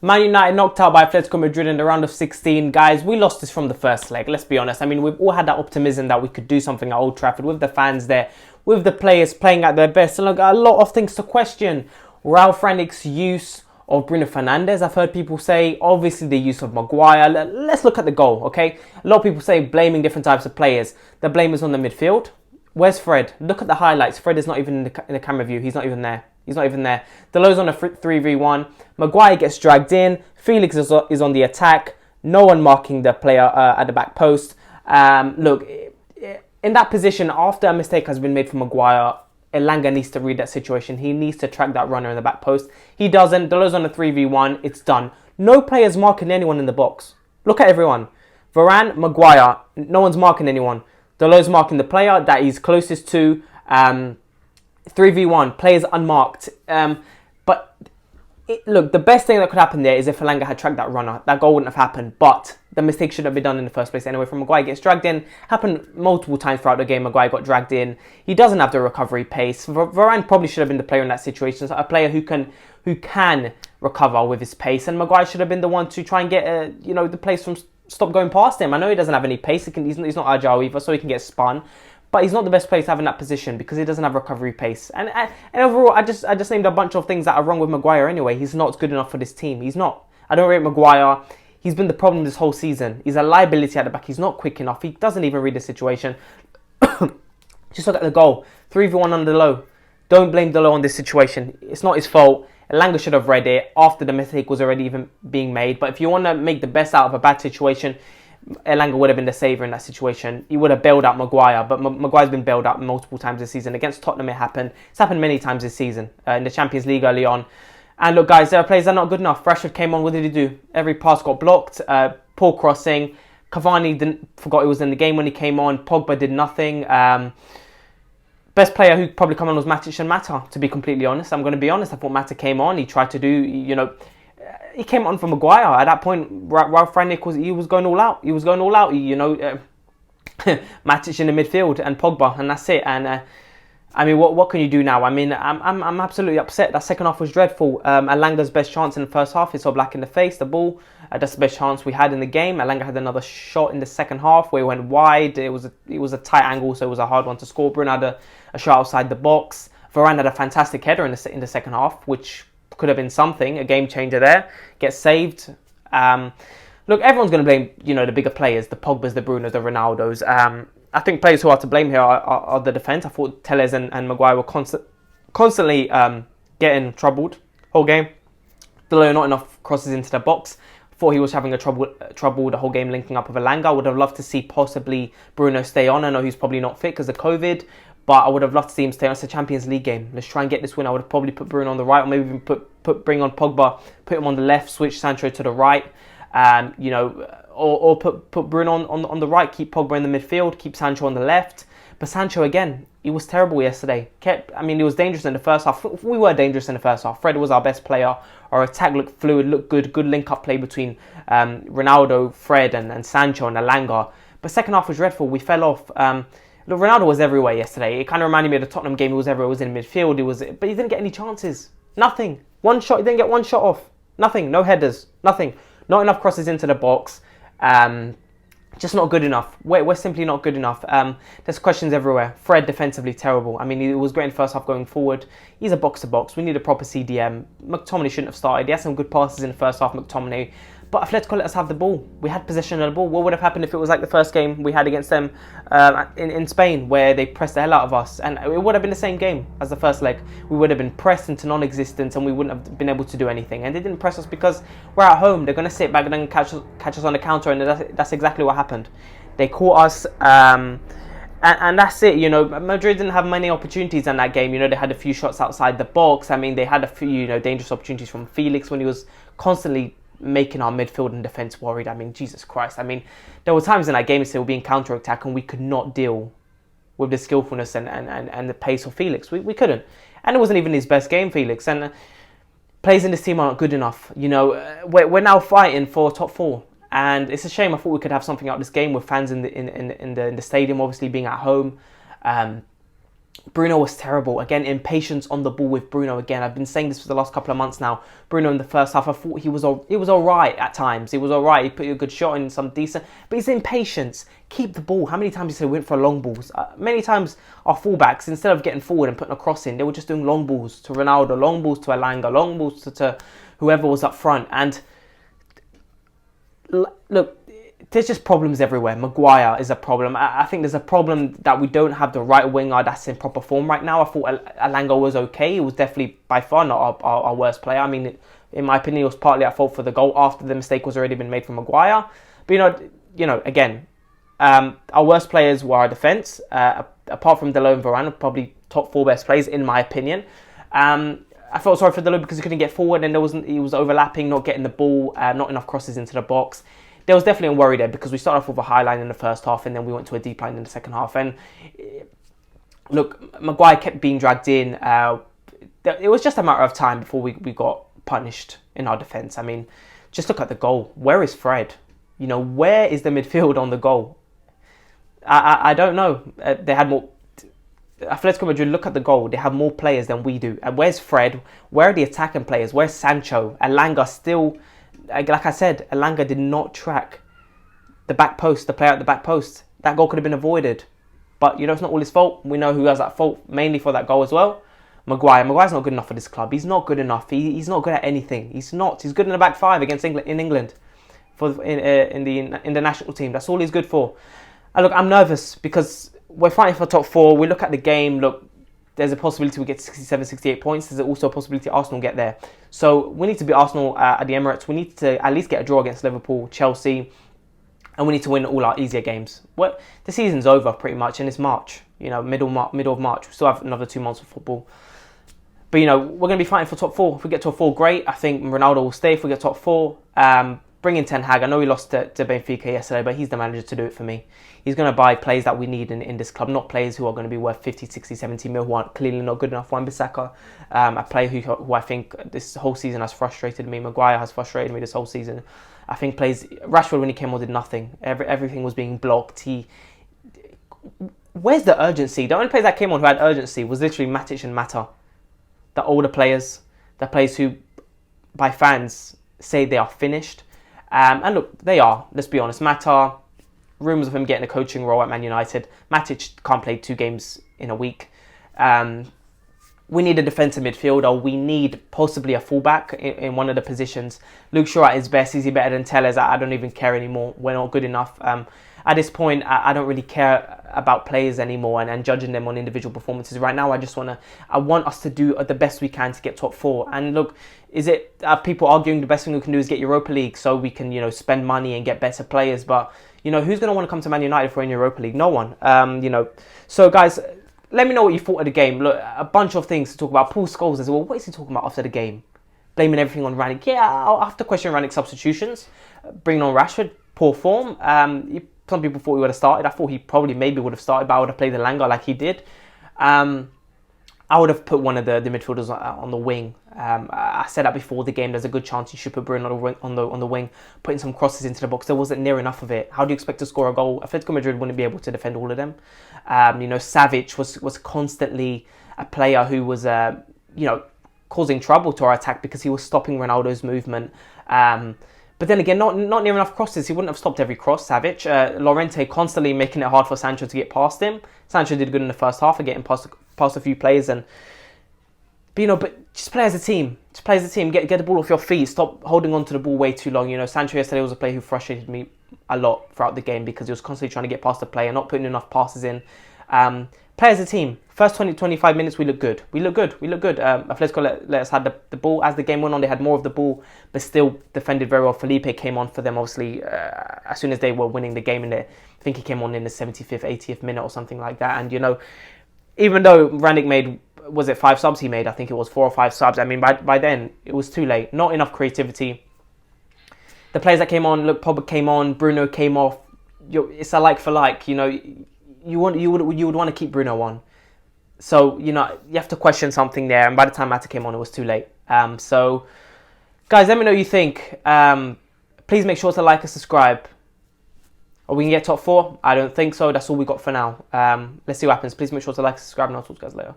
Man United knocked out by Atletico Madrid in the round of 16. Guys, we lost this from the first leg, let's be honest. I mean, we've all had that optimism that we could do something at Old Trafford with the fans there, with the players playing at their best. And look, a lot of things to question. Ralf Rangnick's use of Bruno Fernandes, I've heard people say. Obviously, the use of Maguire. Let's look at the goal, okay? A lot of people say blaming different types of players. The blame is on the midfield. Where's Fred? Look at the highlights. Fred is not even in the camera view. He's not even there. He's not even there. Delo's on a 3v1. Maguire gets dragged in. Felix is on the attack. No one marking the player at the back post. Look, in that position, after a mistake has been made from Maguire, Elanga needs to read that situation. He needs to track that runner in the back post. He doesn't. Delo's on a 3v1. It's done. No players marking anyone in the box. Look at everyone. Varane, Maguire. No one's marking anyone. Delo's marking the player that he's closest to. 3v1, players unmarked. Look, the best thing that could happen there is if Elanga had tracked that runner. That goal wouldn't have happened, but the mistake should have been done in the first place anyway. From Maguire gets dragged in, happened multiple times throughout the game. Maguire got dragged in. He doesn't have the recovery pace. Varane probably should have been the player in that situation, so a player who can recover with his pace. And Maguire should have been the one to try and get the place from stop going past him. I know he doesn't have any pace. He's not agile either, so he can get spun. But he's not the best player to have in that position because he doesn't have recovery pace. And overall, I just named a bunch of things that are wrong with Maguire anyway. He's not good enough for this team. He's not. I don't rate Maguire. He's been the problem this whole season. He's a liability at the back. He's not quick enough. He doesn't even read the situation. Just look at the goal. 3v1 on Delo. Don't blame Delo on this situation. It's not his fault. Elanga should have read it after the mistake was already even being made. But if you want to make the best out of a bad situation, Elanga would have been the saviour in that situation. He would have bailed out Maguire, but Maguire's been bailed out multiple times this season. Against Tottenham it happened. It's happened many times this season, in the Champions League early on. And look guys, there are players that are not good enough. Rashford came on, what did he do? Every pass got blocked, poor crossing. Cavani forgot he was in the game when he came on. Pogba did nothing. Best player who probably come on was Matic and Mata, to be completely honest. I'm going to be honest, I thought Mata came on, he tried to do, he came on for Maguire. At that point, Ralf Rangnick was going all out. He was going all out. Matic in the midfield and Pogba, and that's it. And I mean, what can you do now? I mean, I'm absolutely upset. That second half was dreadful. Elanga's best chance in the first half, he saw black in the face, the ball. That's the best chance we had in the game. Elanga had another shot in the second half where he went wide. It was a tight angle, so it was a hard one to score. Bruno had a shot outside the box. Varane had a fantastic header in the second half, which could have been something, a game changer there. Gets saved. Look, everyone's going to blame, the bigger players, the Pogbas, the Brunos, the Ronaldos. I think players who are to blame here are the defence. I thought Telles and Maguire were constantly getting troubled whole game. Delo not enough crosses into the box. Thought he was having a trouble the whole game linking up with Elanga. I would have loved to see possibly Bruno stay on. I know he's probably not fit because of COVID. But I would have loved to see him stay on. It's a Champions League game. Let's try and get this win. I would have probably put Bruno on the right, or maybe even bring on Pogba, put him on the left, switch Sancho to the right, or put Bruno on the right, keep Pogba in the midfield, keep Sancho on the left. But Sancho again, he was terrible yesterday. He was dangerous in the first half. We were dangerous in the first half. Fred was our best player. Our attack looked fluid, looked good link-up play between Ronaldo, Fred, and Sancho and Elanga. But second half was dreadful. We fell off. Look, Ronaldo was everywhere yesterday. It kind of reminded me of the Tottenham game. He was everywhere. He was in midfield. But he didn't get any chances. Nothing. One shot. He didn't get one shot off. Nothing. No headers. Nothing. Not enough crosses into the box. Just not good enough. We're simply not good enough. There's questions everywhere. Fred defensively terrible. I mean, he was great in the first half going forward. He's a box-to-box. We need a proper CDM. McTominay shouldn't have started. He had some good passes in the first half, McTominay. But Atletico let us have the ball. We had possession of the ball. What would have happened if it was like the first game we had against them in Spain, where they pressed the hell out of us? And it would have been the same game as the first leg. We would have been pressed into non-existence and we wouldn't have been able to do anything. And they didn't press us because we're at home. They're going to sit back and then catch us on the counter, and that's exactly what happened. They caught us, and that's it. Madrid didn't have many opportunities in that game. They had a few shots outside the box. I mean, they had a few, dangerous opportunities from Felix when he was constantly making our midfield and defence worried. I mean, Jesus Christ. I mean, there were times in that game still being counter-attack and we could not deal with the skillfulness and the pace of Felix. We couldn't. And it wasn't even his best game, Felix. And players in this team are not good enough. We're now fighting for top four. And it's a shame. I thought we could have something out of this game with fans in the stadium, obviously being at home. Bruno was terrible. Again, impatience on the ball with Bruno again. I've been saying this for the last couple of months now. Bruno in the first half, I thought it was all right at times. It was all right. He put a good shot in, some decent. But his impatience. Keep the ball. How many times you say we went for long balls? Many times our fullbacks, instead of getting forward and putting a cross in, they were just doing long balls to Ronaldo, long balls to Elanga, long balls to whoever was up front. And look, there's just problems everywhere. Maguire is a problem. I think there's a problem that we don't have the right winger that's in proper form right now. I thought Elanga was okay. He was definitely by far not our worst player. I mean, in my opinion, it was partly at fault for the goal after the mistake was already been made from Maguire. But again, our worst players were our defence. Apart from Delo and Varane, probably top 4 best players in my opinion. I felt sorry for Delo because he couldn't get forward and he was overlapping, not getting the ball, not enough crosses into the box. There was definitely a worry there because we started off with a high line in the first half and then we went to a deep line in the second half. And look, Maguire kept being dragged in. It was just a matter of time before we got punished in our defence. I mean, just look at the goal. Where is Fred? Where is the midfield on the goal? I don't know. They had more. Atletico Madrid, look at the goal. They have more players than we do. And where's Fred? Where are the attacking players? Where's Sancho? Elanga still, like I said, Elanga did not track the back post, the player at the back post. That goal could have been avoided. But, it's not all his fault. We know who has that fault mainly for that goal as well. Maguire. Maguire's not good enough for this club. He's not good enough. He's not good at anything. He's not. He's good in the back 5 against England in England in the national team. That's all he's good for. And look, I'm nervous because we're fighting for top 4. We look at the game. Look, there's a possibility we get 67, 68 points. There's also a possibility Arsenal get there. So we need to beat Arsenal at the Emirates. We need to at least get a draw against Liverpool, Chelsea, and we need to win all our easier games. Well, the season's over pretty much, and it's March. Middle of March. We still have another 2 months of football. But we're going to be fighting for top 4. If we get top 4, great. I think Ronaldo will stay if we get top 4. Bring in Ten Hag. I know we lost to Benfica yesterday, but he's the manager to do it for me. He's going to buy players that we need in this club, not players who are going to be worth 50, 60, 70 mil, who are clearly not good enough. Wan-Bissaka, a player who I think this whole season has frustrated me. Maguire has frustrated me this whole season. I think Rashford, when he came on, did nothing. Everything was being blocked. Where's the urgency? The only players that came on who had urgency was literally Matic and Mata. The older players, the players who, by fans, say they are finished. And look, they are. Let's be honest. Mata, rumours of him getting a coaching role at Man United. Matic can't play 2 games in a week. We need a defensive midfielder. We need possibly a fullback in one of the positions. Luke Shaw at his best. Is he better than Tellez? I don't even care anymore. We're not good enough. At this point, I don't really care about players anymore and judging them on individual performances. Right now, I want us to do the best we can to get top 4. And look, are people arguing the best thing we can do is get Europa League so we can, spend money and get better players? But, who's going to want to come to Man United for in Europa League? No one. So guys, let me know what you thought of the game. Look, a bunch of things to talk about. Paul Scholes as well. What is he talking about after the game? Blaming everything on Rannick. Yeah, I'll have to question Rannick's substitutions. Bringing on Rashford. Poor form. Some people thought he would have started. I thought he probably maybe would have started, but I would have played Elanga like he did. I would have put one of the midfielders on the wing. I said that before the game. There's a good chance you should put Bruno on the wing, putting some crosses into the box. There wasn't near enough of it. How do you expect to score a goal? Atletico Madrid wouldn't be able to defend all of them. Savic was constantly a player who was causing trouble to our attack because he was stopping Ronaldo's movement. But then again, not near enough crosses. He wouldn't have stopped every cross, Savic. Llorente constantly making it hard for Sancho to get past him. Sancho did good in the first half of getting past a few players. But just play as a team. Just play as a team. Get the ball off your feet. Stop holding on to the ball way too long. Sancho yesterday was a player who frustrated me a lot throughout the game because he was constantly trying to get past the player, not putting enough passes in. Play as a team. First 20-25 minutes, we look good. Atletico let us have the ball. As the game went on, they had more of the ball, but still defended very well. Felipe came on for them, obviously, as soon as they were winning the game. I think he came on in the 75th, 80th minute or something like that. And, even though Rannick made, 5 subs he made? I think it was 4 or 5 subs. I mean, by then, it was too late. Not enough creativity. The players that came on, look, Pogba came on, Bruno came off. It's a like for like, you would want to keep Bruno on. So, you have to question something there. And by the time Mata came on, it was too late. So, guys, let me know what you think. Please make sure to like and subscribe. Are we going to get top 4? I don't think so. That's all we got for now. Let's see what happens. Please make sure to like and subscribe, and I'll talk to you guys later.